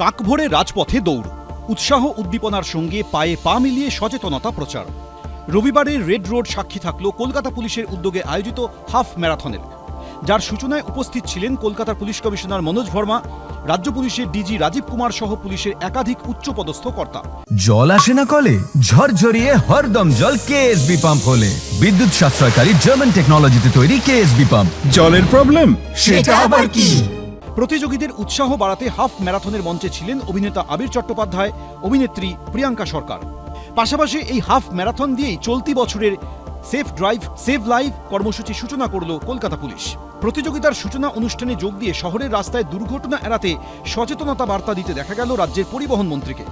কাকভোরে রাজপথে দৌড়, উৎসাহ উদ্দীপনার সঙ্গে পায়ে পা মিলিয়ে সচেতনতা প্রচার। রবিবারের রেড রোড সাক্ষী থাকল কলকাতা পুলিশের উদ্যোগে আয়োজিত হাফ ম্যারাথনের, যার সূচনায় উপস্থিত ছিলেন কলকাতার পুলিশ কমিশনার মনোজ ভার্মা, রাজ্য পুলিশের ডিজি রাজীব কুমার সহ পুলিশের একাধিক উচ্চপদস্থ কর্তা। জল আসে না কলে, ঝরঝরিয়ে হরদম জল কেএসবি পাম্প হলে। বিদ্যুৎ সাশ্রয়কারী জার্মান টেকনোলজিতে তৈরি কেএসবি পাম্প। জলের প্রবলেম সেটা আবার কি? প্রতিযোগীদের উৎসাহ বাড়াতে হাফ ম্যারাথনের মঞ্চে ছিলেন অভিনেতা আবির চট্টোপাধ্যায়, অভিনেত্রী প্রিয়াঙ্কা সরকার। পাশাপাশি এই হাফ ম্যারাথন দিয়েই চলতি বছরের সেফ ড্রাইভ সেভ লাইফ কর্মসূচি সূচনা করল কলকাতা পুলিশ। প্রতিযোগিতার সূচনা অনুষ্ঠানে যোগ দিয়ে শহরের রাস্তায় দুর্ঘটনা এড়াতে সচেতনতা বার্তা দিতে দেখা গেল রাজ্যের পরিবহন মন্ত্রীকে।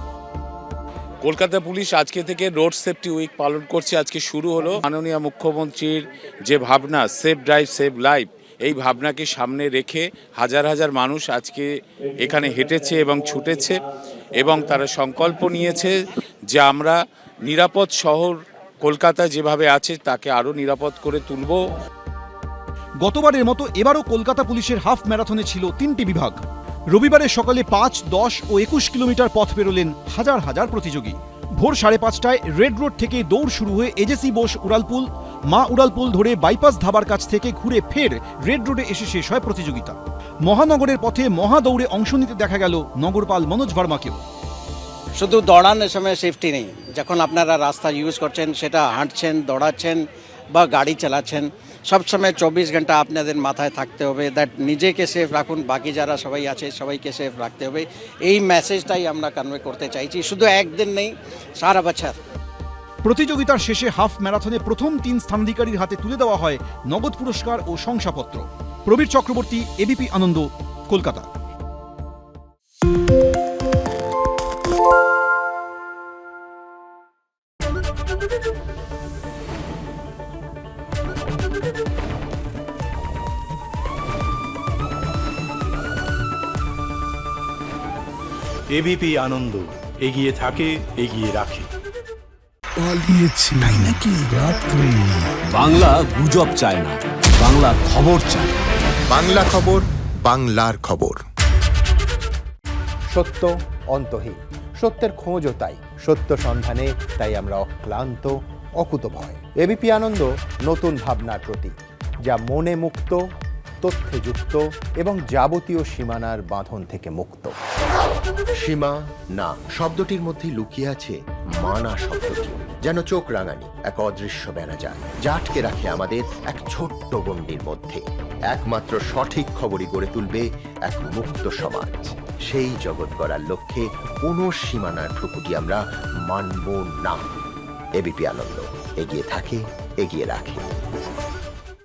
কলকাতা পুলিশ আজকে থেকে রোড সেফটি উইক পালন করছে। আজকে শুরু হলো মাননীয় মুখ্যমন্ত্রীর যে ভাবনা সেফ ড্রাইভ সেভ লাইফ, এই ভাবনাকে সামনে রেখে হাজার হাজার মানুষ আজকে এখানে হেঁটেছে এবং ছুটেছে এবং তারা সংকল্প নিয়েছে যে আমরা নিরাপদ শহর কলকাতা যেভাবে আছে তাকে আরও নিরাপদ করে তুলব। গতবারের মতো এবারও কলকাতা পুলিশের হাফ ম্যারাথনে ছিল 3টি বিভাগ। রবিবারের সকালে 5, 10 ও 21 কিলোমিটার পথ পেরোলেন হাজার হাজার প্রতিযোগী। ভোর 5:30টায় রেড রোড থেকে দৌড় শুরু হয়ে এজেসি বোস উড়ালপুল, মা উড়ালপুল ধরে বাইপাস ধাবার কাছ থেকে ঘুরে ফের রেড রোডে এসে শেষ হয় প্রতিযোগিতা। মহানগরের পথে মহাদৌড়ে অংশ নিতে দেখা গেল নগরপাল মনোজ ভার্মাকেও। শুধু দৌড়ানোর সময় সেফটি নেই, যখন আপনারা রাস্তা ইউজ করছেন, সেটা হাঁটছেন, দৌড়াচ্ছেন বা গাড়ি চালাচ্ছেন, সবসময় 24 ঘন্টা আপনাদের মাথায় থাকতে হবে দ্যাট নিজেকে সেফ রাখুন, বাকি যারা সবাই আছে সবাইকে সেফ রাখতে হবে। এই মেসেজটাই আমরা কনভে করতে চাইছি, শুধু একদিন নেই, সারা বছর। প্রতিযোগিতার শেষে হাফ ম্যারাথনে প্রথম 3 স্থানাধিকারীর হাতে তুলে দেওয়া হয় নগদ পুরস্কার ও শংসাপত্র। প্রবীর চক্রবর্তী, এবিপি আনন্দ, কলকাতা। এবিপি আনন্দ, এগিয়ে থাকে, এগিয়ে রাখে। পালিয়েছি তাই নাকি? রাত্রে বাংলা গুজব চায় না, বাংলা খবর চায়। বাংলা খবর, বাংলার খবর। সত্য অন্তহীন, সত্যের খোঁজও তাই, সত্য সন্ধানে তাই আমরা অক্লান্ত, অকুতভয়। এবিপি আনন্দ নতুন ভাবনার প্রতীক, যা মনে মুক্ত, তথ্যে যুক্ত এবং যাবতীয় সীমানার বাঁধন থেকে মুক্ত। সীমা না শব্দটির মধ্যে লুকিয়ে আছে মানা শব্দটি, যেন চোখ রাঙানি এক অদৃশ্য বেড়াজাল, যা আটকে রাখে আমাদের এক ছোট্ট গণ্ডির মধ্যে। একমাত্র সঠিক খবরই গড়ে তুলবে এক মুক্ত সমাজ। সেই জগৎ গড়ার লক্ষ্যে কোনো সীমানার ঠুকুটি আমরা মানব না। এবিপি আনন্দ, এগিয়ে থাকে, এগিয়ে রাখে।